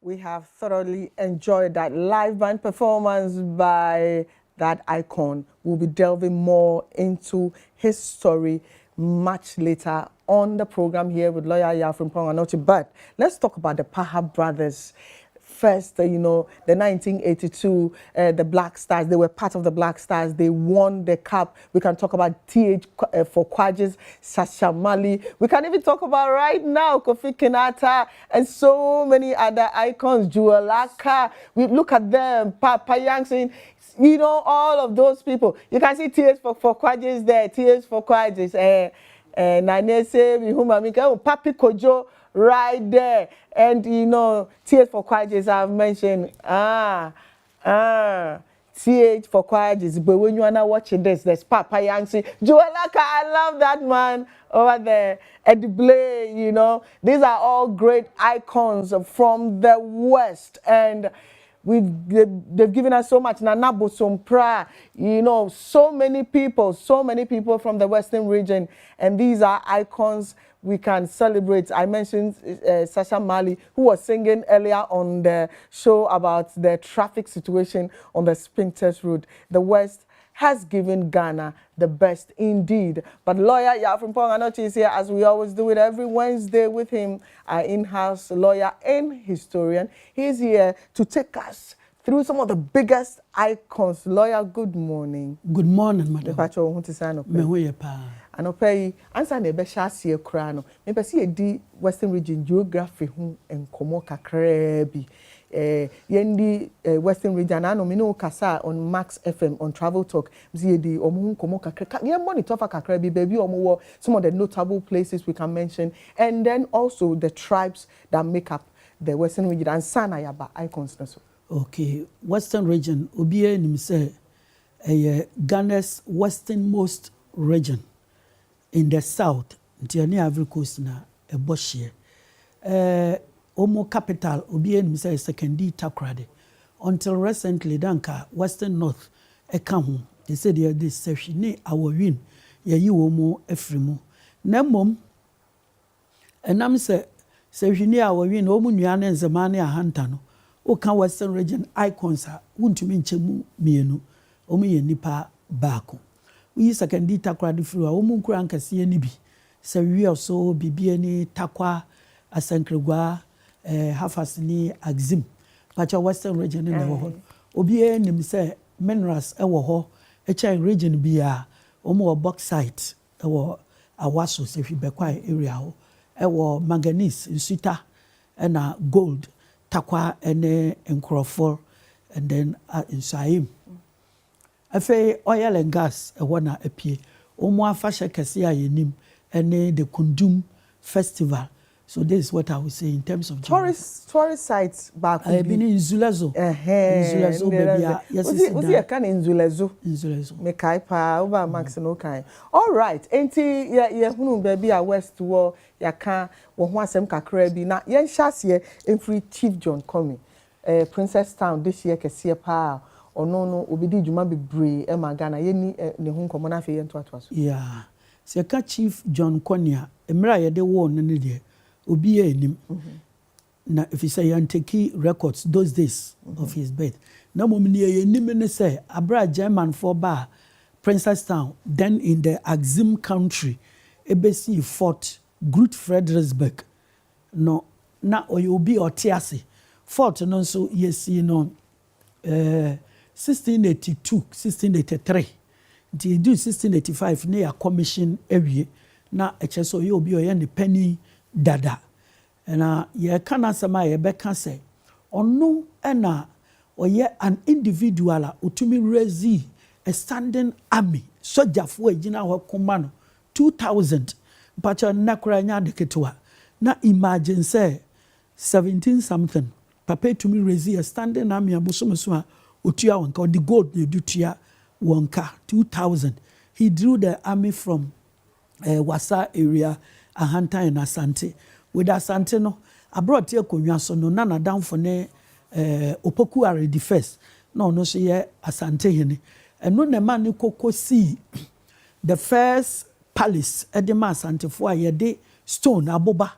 We have thoroughly enjoyed that live band performance by that icon. We'll be delving more into his story much later on the program here with lawyer Frimpong Anokye. But let's talk about the Paha brothers. First, the 1982, the Black Stars, they were part of the Black Stars. They won the cup. We can talk about TH for Kwajes, Sasha Mali. We can even talk about right now Kofi Kenata and so many other icons, Jualaka. We look at them, Papa Yankson, all of those people. You can see TH for Kwajes there, TH for Kwajes. Nanese, Papi Kojo, right there. And TH for Kwajes I've mentioned. TH for Kwajes. But when you are not watching this, there's Papa Yancy. Joelaka, I love that man over there. Eddie Blay, These are all great icons from the West. And they've given us so much. Nana Bosompra, so many people from the Western region. And these are icons we can celebrate. I mentioned Sasha Mali, who was singing earlier on the show about the traffic situation on the Spintex Road. The West has given Ghana the best indeed. But lawyer Frimpong Anokye is here, as we always do it every Wednesday with him, our in-house lawyer and historian. He's here to take us through some of the biggest icons. Lawyer, good morning. Good morning, madam. Anokye, answer the best shasi ekrano. Me pesi edi Western region geography hu enkomo kakrebi. Yendi Western region ano mino kasa on Max FM on Travel Talk. Msi yedi omu enkomo kakre. Ye monitor fa kakrebi baby omu some of the notable places we can mention, and then also the tribes that make up the Western region and sana yaba icons naso. Okay, Western region obiye nimse Ghana's westernmost region in the south. Ntiani Ivory Coast na eboshie. Omo capital obiye nimse Sekondi Takoradi. Until recently danka Western North eka they said they this seshini awawin ye yi omo efrimu. Nemom enam se seshini awawin omo nuane nzemane ahanta no. Oka Western region icons a wuntumi nchemu mienu omo ye nipa baako. We Sekondi Takoradi fru a omo nkura nkase ni bi se wi so bibie ni takwa asankregwa hafas ni axim pacha Western region ni ho obie nim se minerals e wo ho region bia omo bauxite e wo awaso se fi bekwa area ho e wo manganese nsuta na gold takwa ene nkrofo and then insaim afi oil and gas e wona apie omo afashe kese ayenim ene the Kundum festival. So this is what I would say in terms of tourist sites back. I've been in Zulazo. Zulazo baby. Yes, you can in Zulazo. Me kai pa over Max no kai. All right. Enti ye hunu baby a West war ya kan wo ho asem kakra bi na ye nhase e free Chief John Comey. Princess Town this year kese pa ono no obidi djuma bebre e magana ye ni ne hu nkomo na fe ye nto atwa so. Yeah. Se ka Chief John Comey emra ye de wo no ne de obi enim na if you say Anteki records those days of his birth na momni enim ne say abra German for bar Princess Town then in the Axim country ebesi Fort Groot Fredericksburg no na obi otiase Fort no so yesi no 1682 1683 until 1685 na ya commission ewie na echeso ye obi oye ne penny dada na ye kana sama ye beka say ono na oye an individual a utumi raise a standing army sojafo agina ho koma no 2000 pacha nakura nya deketwa na imagine say 17 something papa tumi raise a standing army abosomoso a otua wonka the gold ne dutua wonka 2000 he drew the army from Wasa area Ahanta and Asante. With Asante no, abroad here konwa so no na down for ne Opoku are the first. No so ye Asante hene. And no ne man ni koko see the first palace at the Asante for ye de stone aboba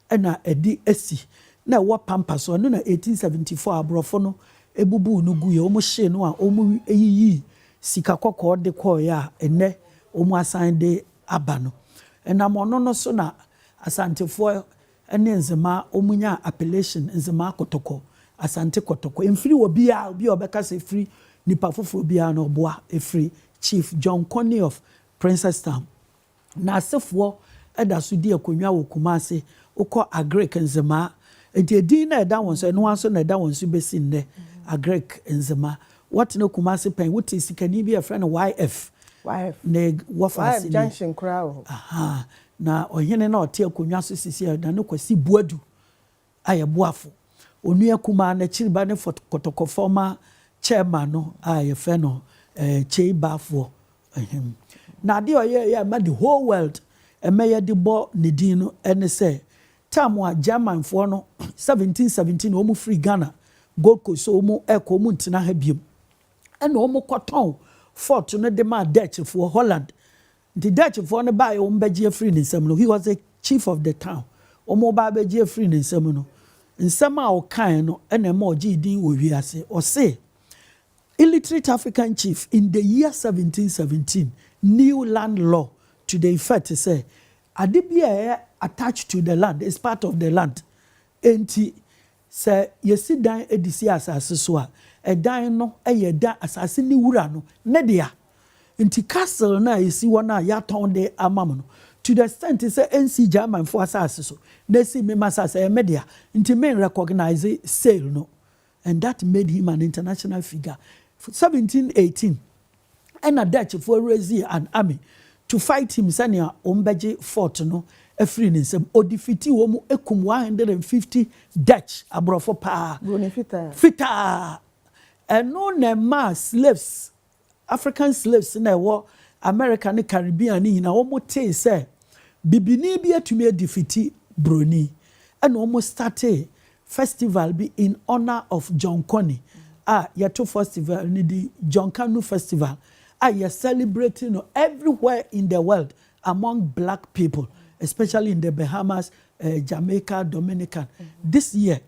and a edi esi. na ɛwɔ pampa so no na 1874 aborɔfo no ebubu no gu ye ɔmo hye no a ɔmo eyiyi sika kɔkɔɔ de kɔɔ ya ɛnɛ ɔmo asan de aba no ɛnam ɔno no so na asantefoɔ ɛne nzema ɔmo nya appellation nzema kɔtɔkɔ asante kɔtɔkɔ mfiri wɔ bia obi a ɔbɛka sɛ firi nipa foforɔ bia na ɔboa efiri Chief John Conny of Princestown na asefoɔ ɛda so di akonnwa wɔ Kumase wokɔ Agric nzema enti edin na ɛda wɔn so ɛno nso na ɛda wɔn so besi nnɛ Agric nzema what no Kumase pɛn wote sikani bi a friend YF na wɔfa junction crowd aha na ɔhene na ɔte akonnwa so sisi ɛda no kwasi buadu ayɛ boafo onua kuma na chiriba ne kɔtɔkɔ former chairman no ayɛ fɛ no chei bafo na ade ɔyɛ ma the whole world ɛmɛyɛ de bɔ ne din no ɛne sɛ time a German for no 1717 ɔmo free Ghana Gold Coast so ɔmo ɛkɔ ɔmo ntina ha biem ɛna ɔmo kɔtɔn fort no de ma Dutch for Holland the Dutch for no buy ɔmo bɛgye free ne nsɛm no he was the chief of the town ɔmo ba bɛgye free ne nsɛm no nsɛm a ɔkan no ɛna ɛma ɔgye din wɔ wiase ɔse illiterate African chief in the year 1717 new land law to the effect say adibia attached to the land is part of the land enti say yesi dan edisi asase so a edan no eye da asase ni wura no ne dia enti castle na yesi wona ya ton de amam no to the extent say NC German for asase so na si me masase media enti men recognize sale no and that made him an international figure 1718 and a Dutch for raise an army to fight him senior ombeji fort no afri ni nsem odifiti wo mu ekum 150 Dutch abrofo pa fita and no na ma slaves African slaves na wo American and Caribbean ni na wo mo tey say bibini bi atumi edifiti broni and almost started festival be in honor of John Conny yato festival ni di John Kanu festival you're celebrating everywhere in the world among black people, especially in the Bahamas, Jamaica, Dominican. This year,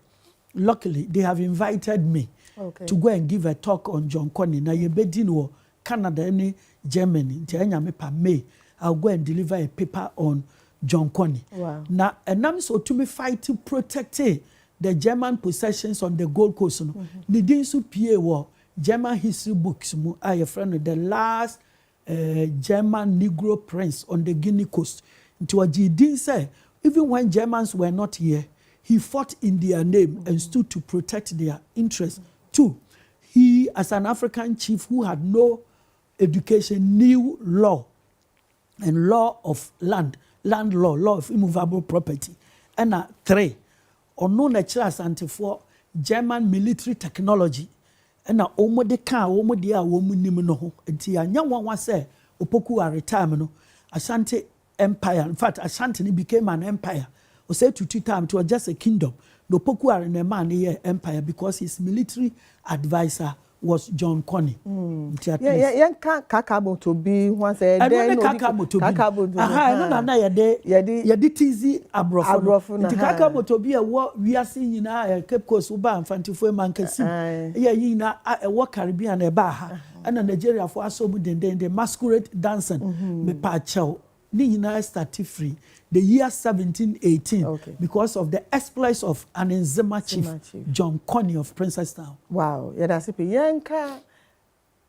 luckily, they have invited me to go and give a talk on John Conny. Now, you're in Canada and Germany. May I'll go and deliver a paper on John Conny. Wow. Now, and I'm so to me fight to protect the German possessions on the Gold Coast. Nidin su pie wo German history books mu a friend the last German Negro prince on the Guinea coast. Into a didn't say even when Germans were not here, he fought in their name and stood to protect their interests. Two, he as an African chief who had no education knew law and law of land law of immovable property. And three, ono natural asante for German military technology. And na omo de ka omo de a omo nim no ho enti anya wanwa say opoku a retirement no Ashanti empire in fact Ashanti became an empire o say to two time to just a kingdom no opoku a ne man ye empire because his military advisor was John Conny. Yeah, kakabo to be once a day. Kakabo no na yede tizi abrofo. Nti kakabo to be a wo wiase nyina Cape Coast uba amfantifo mankasi. Yeah nyina e wo Caribbean e ba ha. Na Nigeria for asomu den masquerade dancing me pa chao. Ni nyina start free the year 1718 because of the exploits of an Nzema chief John Conny of Princestown. Wow, yeah, that's it. Yanka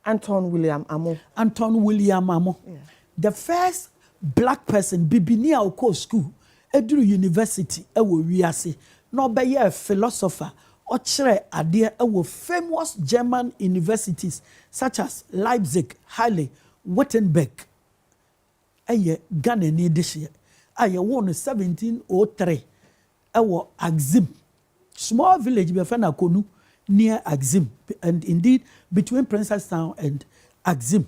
Anton William Amo. Yeah. The first black person bibini a oko school eduru university ewo wiase no be a philosopher or chere ade ewo famous German universities such as Leipzig, Halle, Wittenberg. Aye Ghana ni this year. Aye won 1703. Ewo Axim. Small village be fana Konu near Axim. And indeed between Princestown and Axim.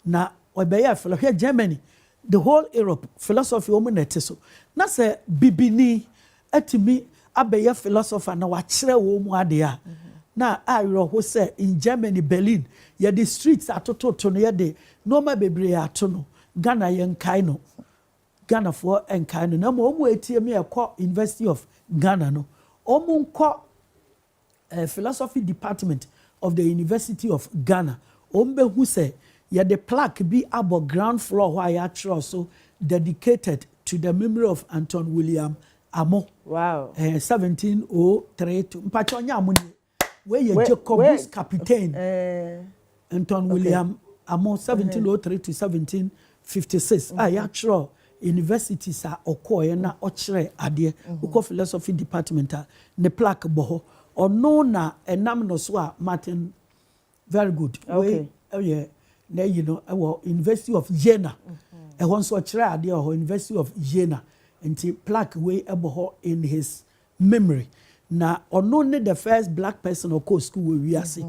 Na obeye fellow here Germany. The whole Europe philosophy omunete so. Na say bibini etimi abeye philosopher na wa kire wo mu ade a. Na ayro ho say in Germany Berlin ye the streets atoto no ye de normal bebre ato no. Ghana yenkai no Ghana for enkai no na mo etie me ekọ University of Ghana no omunko philosophy department of the University of Ghana ombe who say ya the plaque be above ground floor where ya so dedicated to the memory of Anton William Amo. Wow. 1703 to mpachonya amuni where ye Jacobus captain Anton William Amo 1703 to 1756 ya universities are okoye na ochre ade uko philosophy department ne plaque boho ono na enam no so a Martin very good okay yeah na you know our University of Jena so ochre ade o University of Jena nti plaque we eboho in his memory na ono ne the first black person or co school we wiase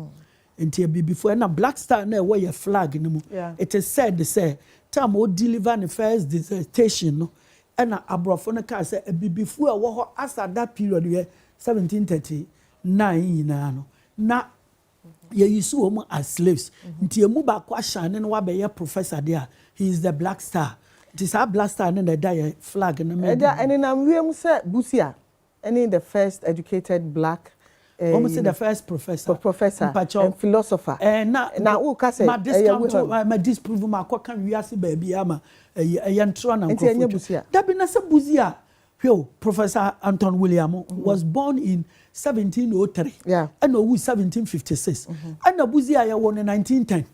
nti before na black star na we flag no mu it is said say time o deliver the first dissertation no na abrofo no ka say before a wo ho asa that period we 1739 no na ye yisu omo as slaves nti emu ba kwa shane no wa be ye professor there he is the black star this a black star na the flag na me and na wiem say busia any the first educated black almost the first professor and philosopher na who ka say ma disprove ma kwa kan wiase ba bia ma yentro na nkofo da bi na se busia Professor Anton William was born in 1703 and no 1756 and na buzia ya won in 1910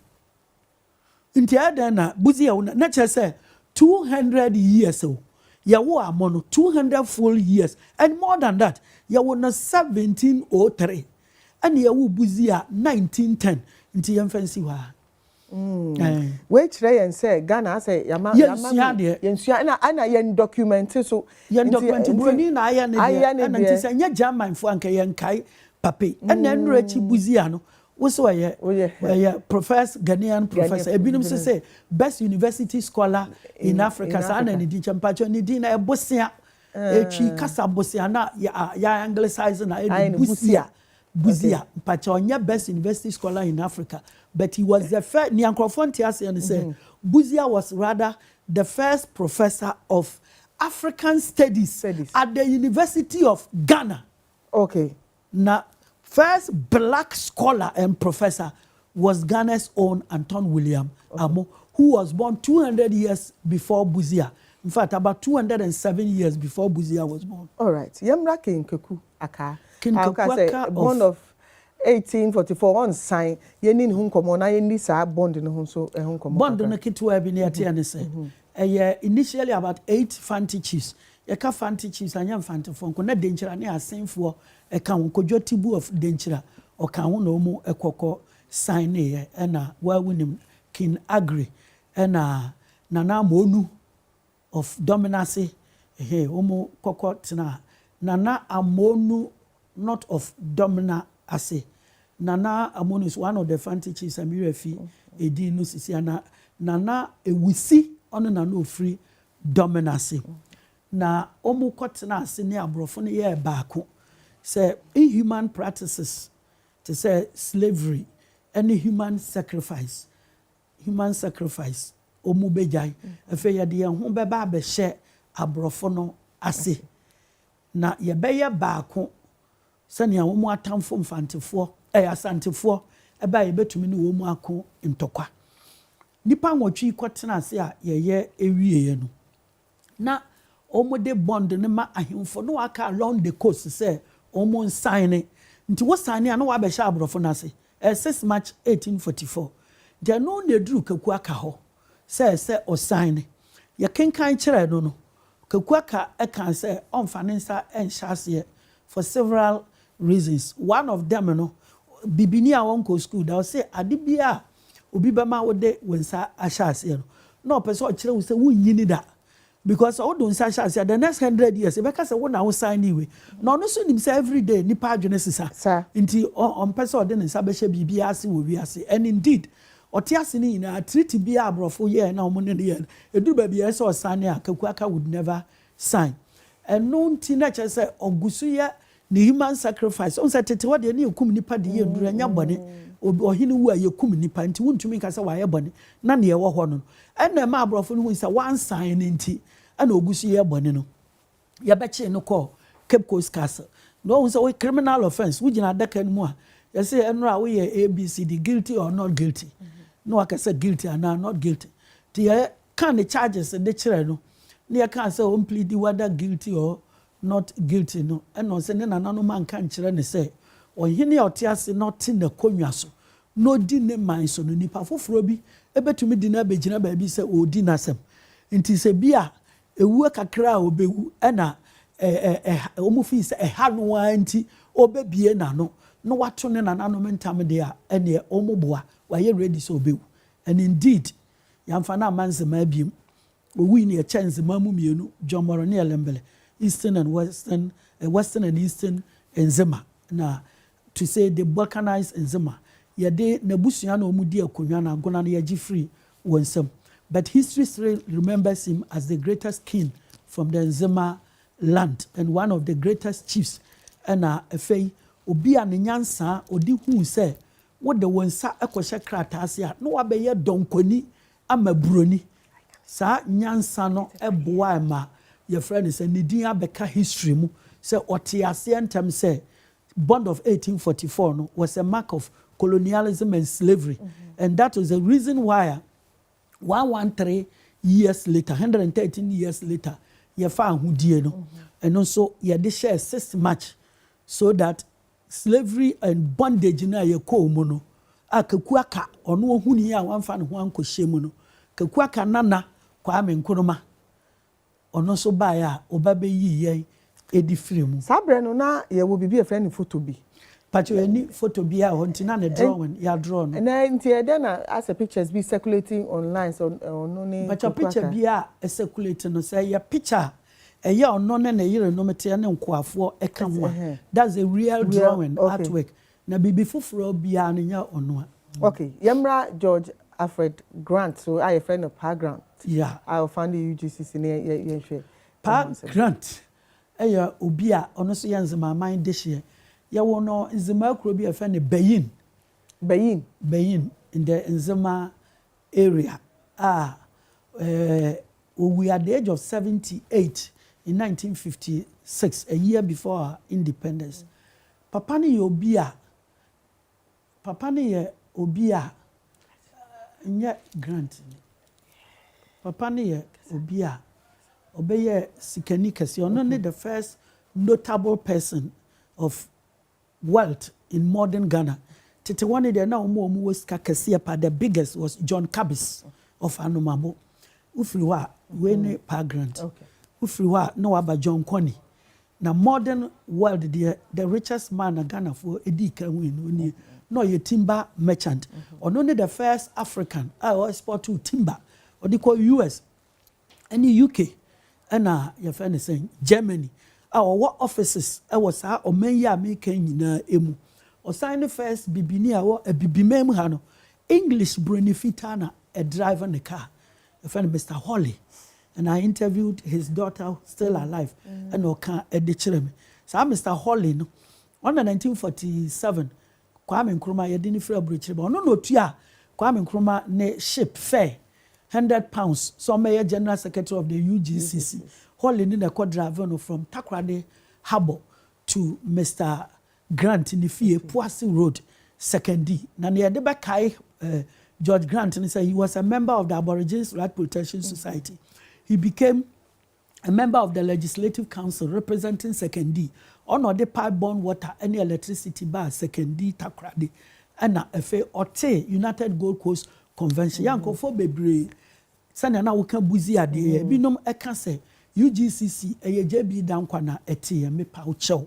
inti ada na buzia na say 200 years old ya wo amono 200 full years and more than that ya won 1703 and ya wo buzia 1910 inti yem fancy wa we try and say Ghana say yama yensua na yen document so yen document broni na aya ne dia na nti say nya German fo anka yen kai pape and na nro achi buzia no wo so ye professor Ghanaian professor ebinum say best university scholar in Africa sa na ni di champacho ni di na ebosia echi kasa bosia na ya anglicize na buzia mpacho nya best university scholar in Africa. But he was the first, Buzia was rather the first professor of African studies at the University of Ghana. Okay. Now, first black scholar and professor was Ghana's own Anton William Amo, who was born 200 years before Buzia. In fact, about 207 years before Buzia was born. All right. Yemra Kinkeku Aka. Kinkeku born of 1844 on sign yenin hu nkomo na yendi sa bond no hu so ehun nkomo bond no kitwa bi na yate ane say initially about 8 fancy chiefs ye ka fancy chiefs anya fancy fo nko na denchira ne asenfo e ka nkodwo tibu of denchira o ka hu no mu ekoko sign ne e na wa winim king agri e na nana monu of dominacy omo koko tina nana amonu not of domina ase Nana Amon is one of the fancy chiefs Amirefi edi no sisi ana Nana ewisi ono na no free dominacy na omu kotena ase ne abrofo ne ye baako say inhuman practices to say slavery any human sacrifice omu bejai efe ye de ho beba be hye abrofo no ase na ye be ye baako sani a womu atamfo mfantefo asantefo eba ye betumi ne womu ako ntokwa nipa nwotwi kwotena ase a ye ewieye no na omu de bond ne ma ahemfo no aka along the coast say omu sign nti wo sign a no wa be hye abrofo na ase 6 March 1844 de no na duru kaku aka ho say o sign ye kenkan kire no kaku aka eka say onfa ne nsa enhyase for several reasons. One of them, bibini a wonko school, they'll say, Adibia, Ubibama would de when sa ashas, no person or children will say, we need that. Because all don't say the next 100 years, if I can say, one I will sign anyway. No, no, soon himself every day, Nipa Genesis, sir. Until on person or then in Sabesha BBRC will be as and indeed, or Tiasini in a treaty be a bro for year now, money the year. A do baby, I saw sign here, Kakwaka would never sign. And no teenager say, Ogusuya. The human sacrifice on satete what dey ekum nipa de ye ndura nya bone ohini wu ayekum nipa nti wuntumi ka se wa ye bone na ne ye wo ho no ena ma abrofo no hu se one sign nti ana ogusu ye bone no ye be che no call Cape Coast Castle no say we criminal offense we gina adaka mu a you say enra we ABCD guilty or not guilty no I can say guilty and not guilty the kind of charges the chere no ne can say on plead whether guilty or not guilty no and no say na no man kan chere ne say ohene otiase not na konwa so no di ne man so no nipa foforo bi ebetumi di na begina ba bi say odi nasem nti se bia ewu kakra obewu na omu fi say ha no anti obebie na no no wato ne na no mentam de a ene omu boa wa ye ready so obewu and indeed yamfa na manze ma biem owu ni a chance mamu mienu jomoro ne elembele eastern and western and eastern enzema na to say the balkanized enzema yede nabusua na omu di akonwa na agona na yaji free wonsam but history still remembers him as the greatest king from the Nzema land and one of the greatest chiefs and afei obi a ne nyansa odi hu se wo de wonsa ekwohye kratase a no wabeye donkoni amaburoni sa nyansa no eboa ma your friend say ne din abeka history mu say otiase entem say bond of 1844 no was a mark of colonialism and slavery and that was the reason why 113 years later 113 years later ye fa ahudie no and also ye de share 6 March so that slavery and bondage na ye ko mu no akakuaka ono ohuni a wanfa ne ho ankohye mu no kakuaka nana Kwame Nkrumah ono so ba ya obabe yi ye edi free mu sabre no na ye wo bibi e friend photo bi pacho any photo bi a honti na drawing ya draw no and then as a pictures be circulating online so no ne pacho picture bi a circulate no say ya picture ya ono ne na yire no mete ne nkoafo e ka ho that's a real drawing artwork na bibi foforo bi a no nya ono okay yemra George Alfred Grant so I a friend of Pa Grant yeah I found the UGCC ne share Pa Grant eya obi a ono so yanzema man de hye ya wono nzema kro bi a fa ne Beyin in the Nzema area we at the age of 78 in 1956 a year before our independence papa ne obi a nye Grant papa ne obi a obeye sikani kase ono ne the first notable person of wealth in modern Ghana. Tete one there now omo was kase pa the biggest was John Kabis of Anomabo. Ufriwa we ne Pa Grant. Okay. Ufriwa no aba John Kwani. Na modern world the richest man in Ghana for edi kan win no ye timber merchant. Ono ne the first African export to timber or they call US any UK and your friend is saying Germany what offices was our omenya making nyina emu or sign the first bibini a bibimem hano English benefita na a driver in the car your friend Mr. Holly and I interviewed his daughter still alive and oka edichirem so Mr. Holly no on 1947 Kwame Nkrumah yedini free abrochire ba no tua Kwame Nkrumah ne ship fare £100 so mayor general secretary of the UGCC Holly in the driver no from Takrade Harbour to Mr. Grant in the Fie Poissy Road second D na near the bakai George Grant and say he was a member of the Aborigines Right Protection Society. He became a member of the Legislative Council representing second D on the pipe-borne water any electricity bar second D Takrade and a Ote United Gold Coast Convention yanko for bebre sane na wo ka buzi ade binom eka se UGCC JB dankwa na ete me pa uchew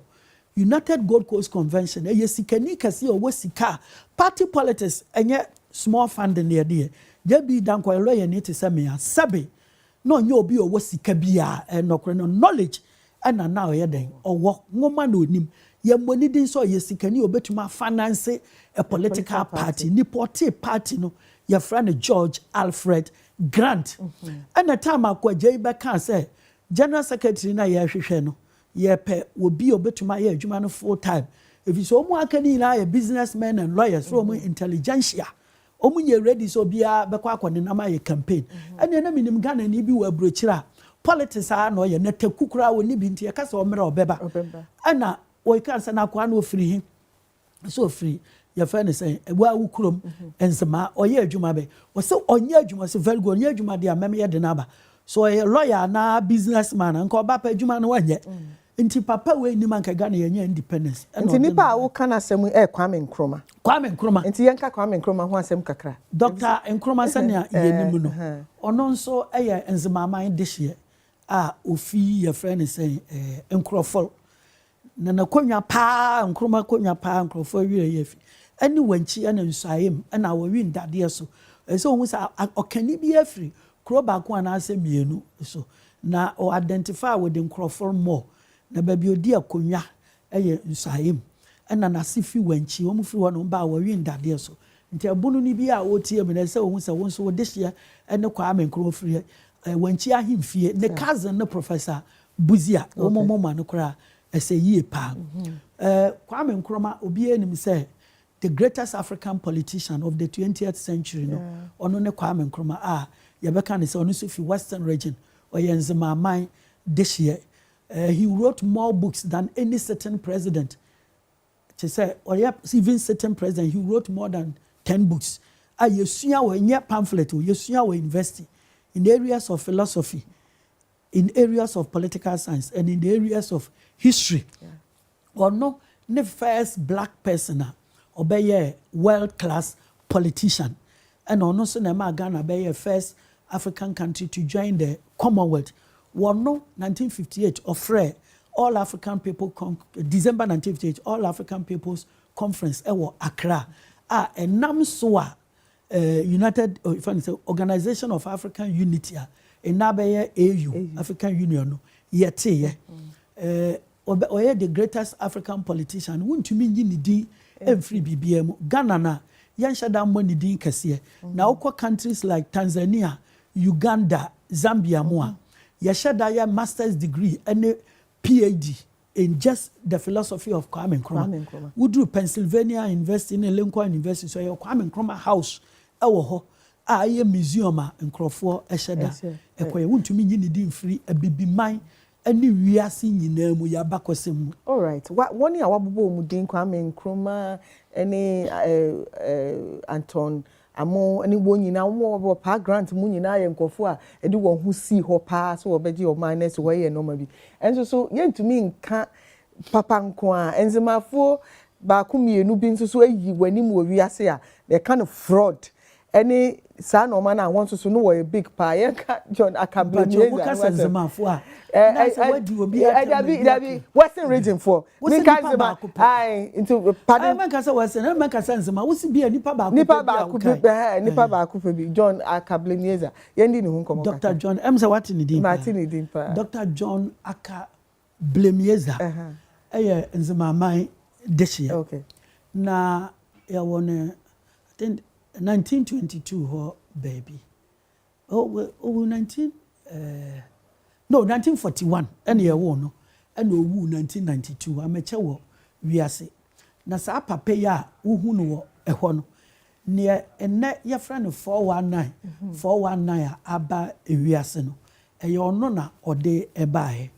United Gold Coast Convention sikani kase o sika party politics enye small fund ne de JB dankwa lawyer ne te se me asabe no nye obi o sika bia enokre no knowledge ana na o den owo ngoma na onim ye money din so sikani obetuma finance a political party ni party no your friend George Alfred Grant and the time akwaje be kan say general secretary na ye hwehwe no ye pe obi obetuma ye adwuma no full time if so omu akani na ye businessmen and lawyers from intelligentsia omu ye ready so bia be kwa akwane na ma ye campaign and na minim Ghana ni bi wa brochira politics a no ye na takukura woni bi ntie kasa o mere obeba ana o kan say na kwa na ofiri hi so free your friend is saying wa wukurom ensema oye adwuma be o say onye adwuma say very good onye adwuma de amem ye de na ba so a lawyer na businessman nko ba pa adwuma no wanye nti papa we ni man ka Ghana ye independence nti nipa a wo kana asem Kwame Nkrumah nti yenka Kwame Nkrumah ho asem kakra Dr. Nkrumah sania ye nimu no ono nso eye enzemaman de hye a ofi your friend is saying nkrofol na nakonwa pa Nkrumah konwa pa nkrofo wiye yefi ani wanchi ana nsuayem ana wawi ndade so so hu sa okani bi afri kro ba ko ana ase mienu so na o identify with the nkrofo more na baby odi akonwa eye nsuayem ana nasifi wanchi wo mfiri ho no ba wawi ndade so nti abunu ni bi a wotie me na se hu sa won so wodehia ene Kwame Nkrumah firi wanchi ahimfie ne cousin ne professor Buzia wo momo no kra ese yie pa Kwame Nkrumah obi enim say the greatest African politician of the 20th century no ono ne Kwame Nkrumah ye beka ne say ono so fi western region oyenzemaman this year he wrote more books than any certain president to say or even certain president he wrote more than 10 books yesua we nye pamphlet yesua we university in areas of philosophy in areas of political science and in the areas of history or no the first black person obey world class politician and also na Ghana be first African country to join the Commonwealth one no 1958 offer all African people December 1958 all African people's conference ewo Accra enam so United Organization of African Unity in Nabeye AU African Union no yete oye the greatest African politician wuntumi nyi ni din emfiri BBM Ghana na yansha da mo ni din kase na okwa countries like Tanzania Uganda Zambia moa yashada ya master's degree and PhD in just the philosophy of Kwame Nkrumah. We do Pennsylvania University in Lincoln University so your Kwame Nkrumah house ewo ho a museum a nkrofo esheda ekoye wuntumi nyi ni din free abibiman ani wiase nyina mu ya bakosem. All right, woni a wabobo mu din Kwame Nkrumah any Anton amo ani wo nyina wo pa grant mu nyina ye nkofo a edi wo hu si ho pa so wo beji o minus wo ye normal bi enso so yentumi nka papa nko a enzemafo ba kumienu bi nso so ayi wani mu wiase a they kind of fraud any sa no man want to no a big pie John Akabli Western region for me I into pardon man kasa Western man kasa nzema wo si bia nipa ba ku bi John Akabli Nieza yendi ni hu nkomo Dr. John emsa what ni din Martin din pa Dr. John Akabli eye nzema man deshia okay na ya wona I think 1922 ho baby 1941 ene ye wo no ene owu 1992 ameche wo wiase na sa papa ya uhu no wo eho no ne ene ye friend 419 aba wiase no eye ono na ode ebae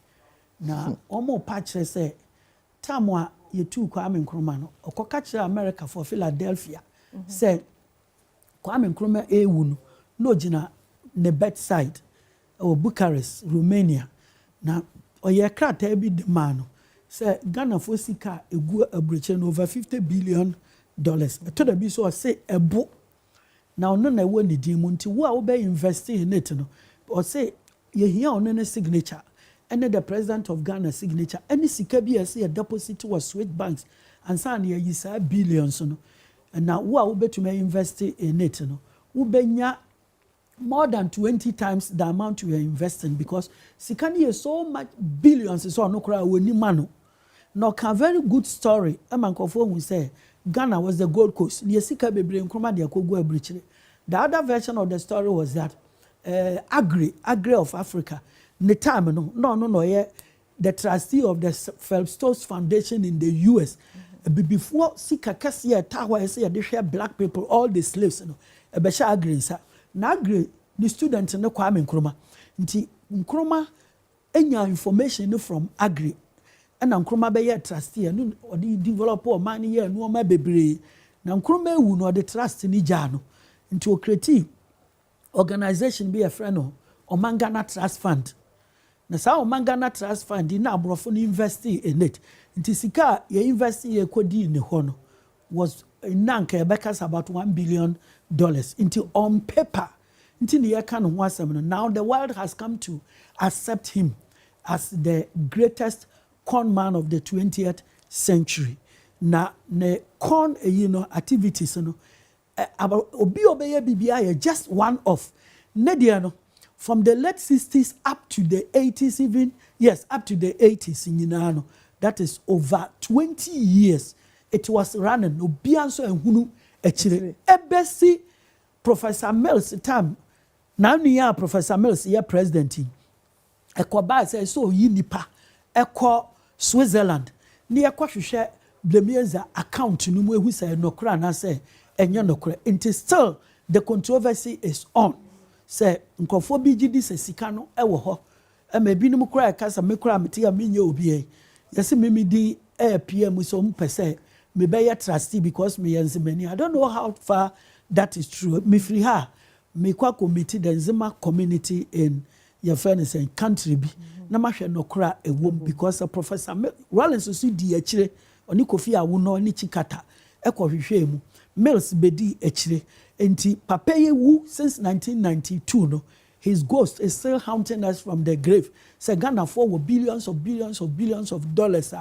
na omo pa kire se tamwa ye tu Kwame Nkrumah no okoka kire America for Philadelphia say Kwame Nkrumah ewu no gina ne bedside or Bucharest, Romania. Na oye krata bi de man say Ghana for sika egu abrechen over $50 billion. To the bi so say ebo. Na ono na ewo ni din mu nti wo a wo be invest in it no. Or say ye hia ono ne signature. And the president of Ghana signature. Any sika bi say a deposit was Swiss banks and san ye yisa billions no. And now wo a wo betume invest in it no. Wo benya more than 20 times the amount you are investing because sikani is so much billions so no kra woni mano no can very good story amankofo hu say Ghana was the Gold Coast the sika bebre Nkrumah de akogu abrichire. The other version of the story was that agri of Africa the time no the trustee of the Phelps Foundation in the US before sika kase tawa say they share black people all the slaves be sha agri nsa na agri the student ne Kwame Nkrumah nti Nkrumah enya information from agri ɛna Nkrumah bɛyɛ trustee no ɔde develop o man yɛ no ma bebree na Nkrumah ewu no ɔde trust ni gya no nti o create organization bi a friend no Ghana Trust Fund na sa Ghana Trust Fund na abrofo no invest in it nti sika ye invest ye kodi ne ho no was nanka bekas about $1 billion nti on paper nti ne yeka no ho asem no now the world has come to accept him as the greatest con man of the 20th century na ne con activities no obi obeye bibia just one of ne dia no from the late 60s up to the 80s even up to the 80s nyina no that is over 20 years it was running obi anso ehunu echire ebesi Professor Mills time na nua Professor Mills ye president ekoba say so yi nipa eko Switzerland ne ekohwehwe Blemieza account no mu ehu say nokra na say enye nokra until still the controversy is on say nkofo bi gidi se sika no ewo ho ma binum kra kasa me kra meti ya menye obi e yesi me di PM so mpese me be ya trustee because me yanzi many I don't know how far that is true me free her me kwa committee the Nzima community in your friends and country bi na mahwe nokra ewom because Professor Rollins so di akire oni Kofi Awu no ni Chikata ekohwehwe mu Mills bedi akire enti papa ye wu since 1992 no his ghost is still haunting us from the grave say Ghana for billions of dollars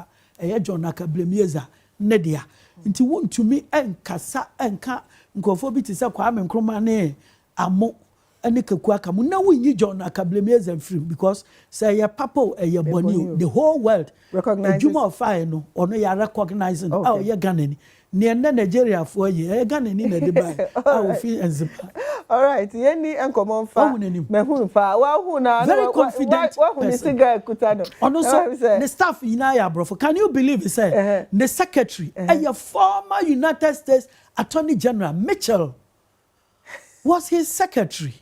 John Blemieza nedia nti wontumi enkasa enka nkofo bi tise Kwame Nkrumah ne amo ene keku aka mu na wonyi John Blemieza free because say your papa ye boni the whole world recognize Juma of fire no ono ya recognizing ye Ghana ni ne Nigeria for ye Ghana ni na de bai fi Nzima. All right, yeni enkomon fa mehunu fa wa hu na very confident wa hu ni cigar kutano ono so the staff ina ya brofo can you believe he said the secretary a former United States Attorney General Mitchell was his secretary.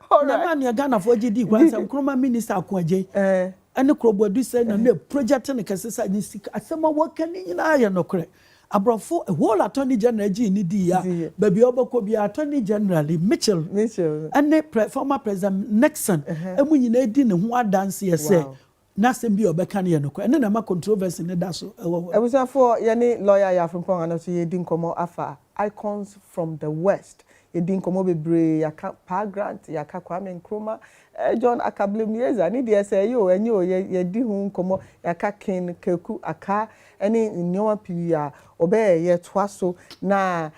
All right, na man ya Ghana for GD kwa say Nkrumah minister akwaje ene krobodu say na project ne kesesa ni sika asema wakani ina ya nokre abrofo a whole Attorney General ji ni di ya baby obako bi Attorney General Mitchell and former President Nixon emu nyina edi ne ho adanse ye say na sem bi obeka ne no ene na ma controversy ne da so ebusa for ye ni lawyer ya Frimpong anaso ye di nkomo afa icons from the west ye di nkomo bebre yaka Pa Grant yaka Kwame Nkrumah John Blemieza ni de say yo enye o ye di hu nkomo yaka King Keku aka eni nneoma pia obe ye toaso na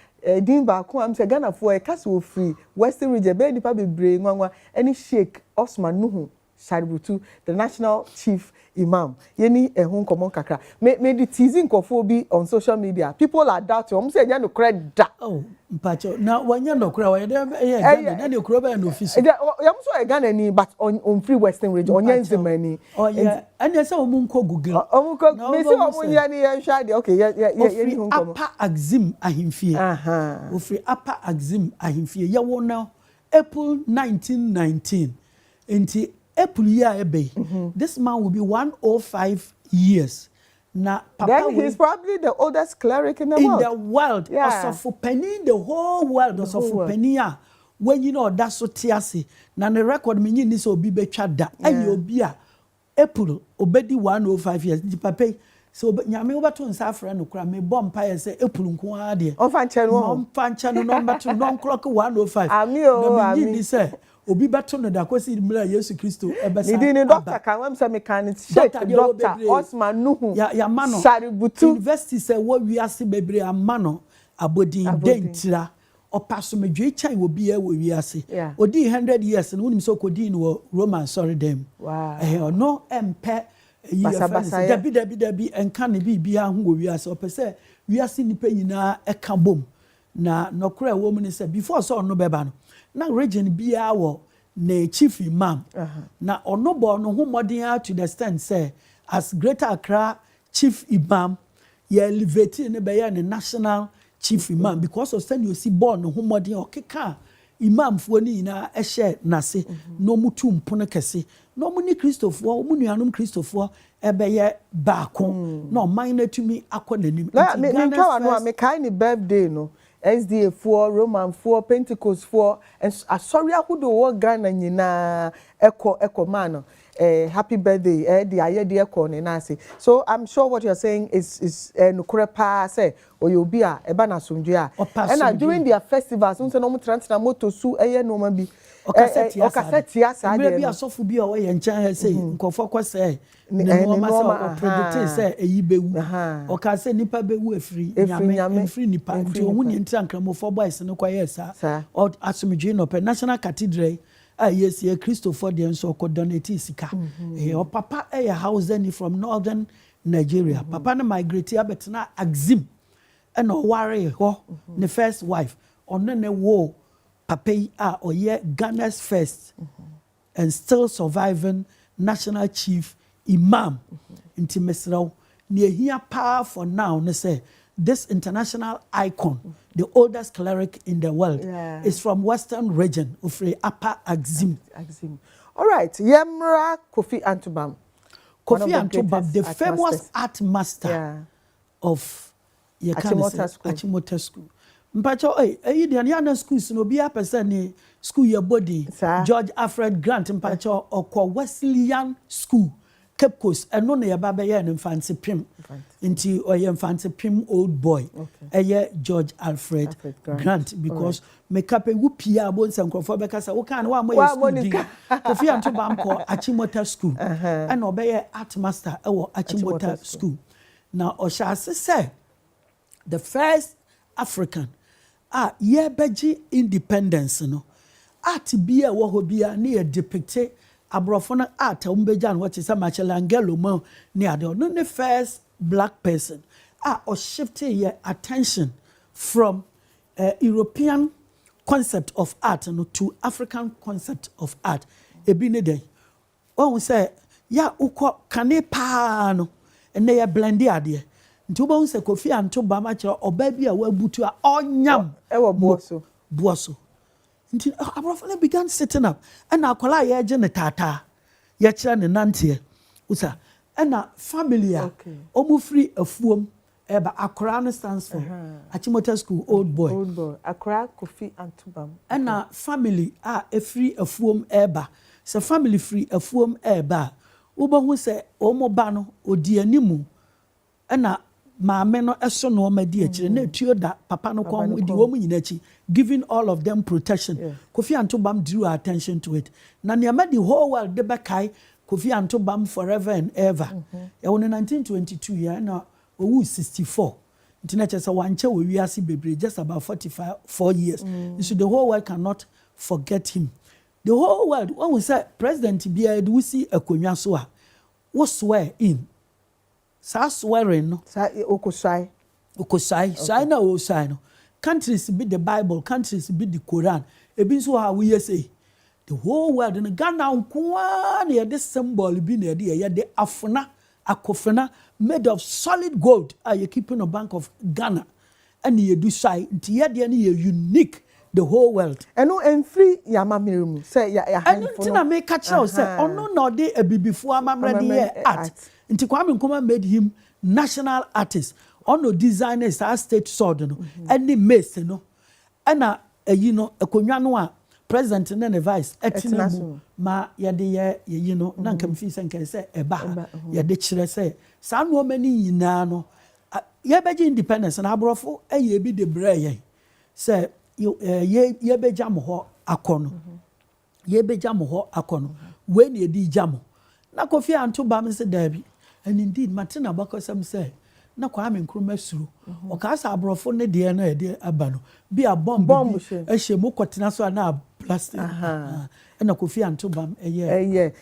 din ba ko am say Ghana for e kase wo free western region be nipa bebre nwanwa eni Sheikh Osman Nuhu Shaributu the national chief imam yeni ehun komon kakra me the teasing nkofo bi on social media people are doubting say nya no credit mpacho na wanya no kra wa Ghana na ne kro ba no office yam so Ghana ni but on free western region onye Nzimani and say omun ko Google me say omun ya ni yan hwa de okay ye hun komo apa axim ahimfie ofri apa axim ahimfie ye wo na April 1919 enti April year ebe this man will be 105 years na papa then he's probably the oldest cleric in the world also penny the whole world also for penny when you know that's so tiase na the record me ni so obi betwa da ayi obi a April obedi 105 years di papa so nyame obato nsa afra no kra me bom pa ye say April nko ade on fan channel number 2 non clock 105 ami ni say obi beto no da kwesi mira Yesu Kristo ebesa ni doctor kan wam say mechanic doctor Osman Nuhu ya mano Shaributu university say wo wiase bebre amano abodin dentira opaso medwe chai wo bia wo wiase odi 100 years no unim so kodi no Roman sorry them no empe dabi enka ne bibia ho wo wiase opese wiase nipa nyina eka bom na nokra wo mu ni say before so no beba no na region bia wo na chief imam na onobo no ho modern to the extent say as Greater Accra chief imam ye elevate ne be ne national chief imam because of stand you see born no ho modern okeka imam fo ni na ehye nase no mutu mpono kese no mu ni Christopher mu nuanom Christopher ebeye baako no man to me akọ nanim. Me twa no me kai ni birthday no. SDA for Roman for Pentecost for and sorry ahodo wo Ghana nyina eko man happy birthday the aye de eko ne na say. So I'm sure what you're saying is nukure pa say oyobi a eba na somdwe a and during their festivals nso no mo transna moto su no ma bi okaseti asa de bi asofu bi o ye nchen ha say nkofo kwa say ne no ma say predict say eyi bewu okase nipa bewu efiri nyame efiri nipa nti ohun ni ntirankramofo boys no kwa yesa asomdwe no pe National Cathedral yes ye Christopher de nso ko donate sika o papa house any from northern Nigeria papa na migrate abetena Axim and o ware ho the first wife on ne wo papa oye Ghana's first and still surviving national chief imam inti mesraw ne here power for now ne say this international icon the oldest cleric in the world is from Western region of Upper Axim. All right, Yemra Kofi Antubam. Kofi Antubam, the famous art master of Achimota School. Mpacho the Aniana schools no be a person school your body. George Alfred Grant mpacho okwa Wesleyan School. Cape Coast and no near Baba and fancy pim into or fancy pim old boy. George Alfred Grant because make up a whoopia bones and crofobacas. What kind of one way Kofi Antubam called Achimota School and obey art master or Achimota School. Now Osha say the first African beji independence no art be a wahobia near depicted abrofona art umbejan what is a Michelangelo mo near the first black person or shifting your attention from European concept of art to African concept of art ebine day we say ya uko kane pa no and they blend ade nti we say Kofi Antubam achira oba bi a wabutu a onyam boso nti abrofo began sitting up and akola ye je ne tata ye kira ne nante usa and family omu free afuom eba akora no stands for Achimota School old boy akora Kofi Antubam and family a free afuom eba so family free afuom eba ubohu se omo ba no odi animu and maame no eso no ma di akire na tuo da papa no kon di wo mu nyinachi giving all of them protection. Kofi Antubam drew attention to it na near the whole world de bekai Kofi Antubam forever and ever in 1922 year na owu 64 ntina say wanche we wiase bebre just about 4 years so the whole world cannot forget him. The whole world when we say president bia do see akonwa so a wo swear in sa swearing no sa okosai na o sai no countries be the Bible, countries be the Quran. Ebi so how we say the whole world in Ghana nkoa na this symbol be na the afona akofena made of solid gold you keep in a bank of Ghana and you do sai nti ye unique the whole world. Eno enfri ya mamirimu say ya handful. Eno tina make catch out say ono no dey ebibifo amamre dey art. Nti Kwame Nkrumah made him national artist. Ono designers are state sword no any mace no na akonwa no a president and the vice etinamu ma yade ye na nkam fi senke say eba yade kire say sa no mani nyina no ye beji independence na abrofo ye bi de braye say ye beja mo ho akono ye beja mo ho akono we na edi jamo na Kofi Antubam say dabi and indeed Martina Bakosam say na Kwame Nkrumah suru o ka sa abrofo ne de na de abano bi a bomb ehye mo kwotena so na plastic na Kofi Antubam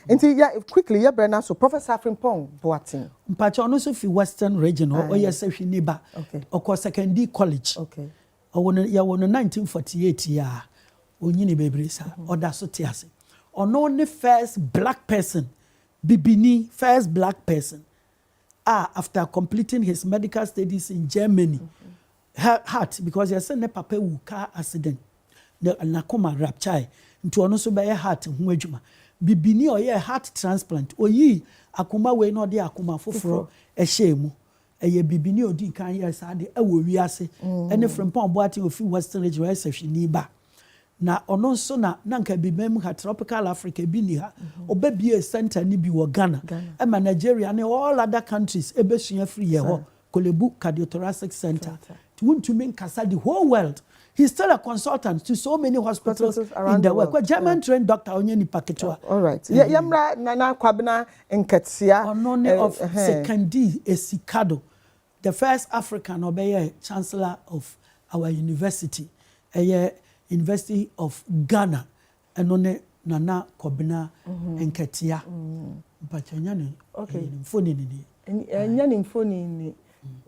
nti quickly ya brana so Professor Frimpong Boatin mpacha no so fi Western region o ye se hwi niba o ko secondary college o won 1948 ya onyini bebresa o da so tiase ono ne first black person bibini first black person after completing his medical studies in Germany, heart because he said ne papa wu car accident, na koma rupture, into ono so be heart ho adwuma. Bibini or heart transplant. Oyi akoma we no de akoma foforo ehye mu eye bibini odi kan yes ade ewo wiase ene Frimpong boate ofi Western region hwini ba na ono nso na nka bibem ha tropical Africa bi ni ha obabie center ni bi wo Ghana ema Nigeria ne all other countries ebesua free ye ho Kolebu Cardiothoracic Center to want to make kasa the whole world. He's still a consultant to so many hospitals in the world. German trained doctor onye ni paketwa. All right. Yamra na kwabena enketia onone of Sekandi Esikado, the first African obeye chancellor of our university, University of Ghana, enone nana kwabena enketia. Mpachanyane. Okay. Mfoni nini. Nyane mfoni ni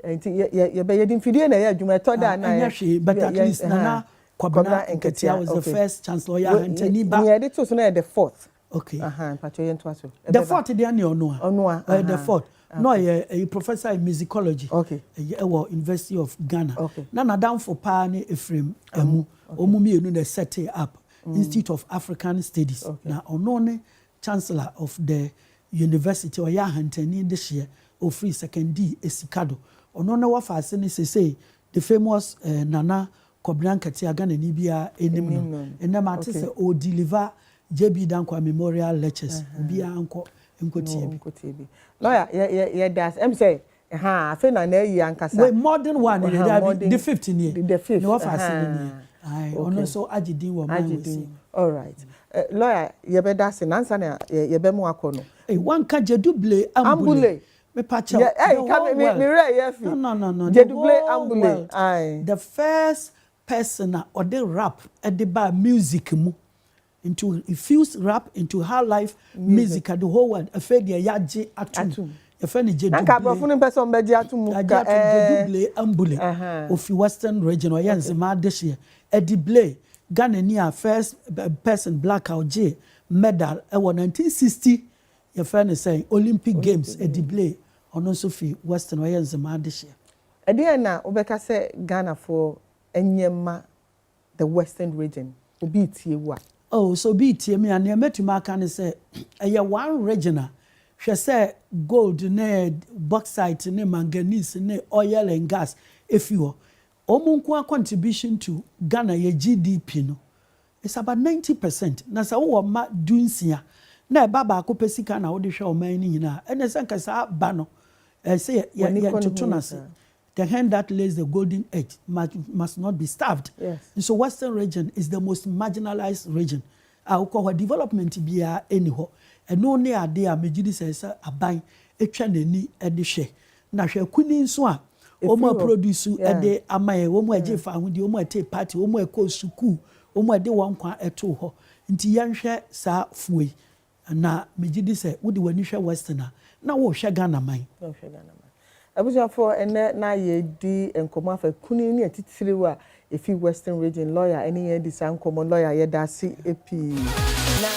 you be yedin fidie na ya adwuma to da na but at least nana kwabena enketia was the first chancellor ya Antony ba me edit so na the fourth. Okay. Pacho yen to aso the fourth dey na ono the fourth no a professor in musicology. Okay. University of Ghana. Okay. Na down for pa ne Ephraim emu omumienu na set up Institute of African Studies. Na ono ne chancellor of the university or ya Antony this year of free secondary Esikado. Ono na wafa asene say the famous Nana Kobran Katia Ghana ni bia enim no. Enema te say o deliver JB Dankwa Memorial Lectures bia anko nkotie. Lawyer ye das em say afi na yi ankasa. We modern one the 15 year. The 5th. No wafa asene ni. Ono so agidin wo man we. All right. Lawyer ye be das nansa na ye be mu akono. One ka Jeduble ambule. Me pacha. No. The first person or the rap at the bar music mu into infuse rap into her life music at the whole world. A fair dia yaje atum. A friend Jeduble. Nka brofunu person be atum. Jeduble ambule of Western region or yanze ma this year. Edible Ghana near first person black out J medal 1960. Your friend is saying Olympic Games Edible. Ono so fi Western way nzema de hye ede na obeka say Ghana for enyema the Western region obi tie wa so bi tie me an emetuma aka ne say eye one regional hwe say gold ne bauxite ne manganese ne oil and gas efiwo omunku contribution to Ghana ye GDP no it's about 90%. Na sa wo ma dunsia na baba ko pesika na wo de hwe o man ni nyina ene se nkasa ba no say the hand that lays the golden egg must not be starved. Yes. And so Western region is the most marginalized region. Our development be anyhow. And no near there mejidi says aban etwa nani ede hwe. Na hwe kuni nso a omo produce ede amaye omo age fa ahudi omo ate party omo ekọ suku omo ede wankwa eto ho. Nti yanhwe sa fuwe. Na mejidi say wodi wani hwe Western na wo hwe Ghana man. Abuja for ene na ye di enkomo afa kuni ni atitire wa efi Western region lawyer ene ye di san komo lawyer ye da si epi na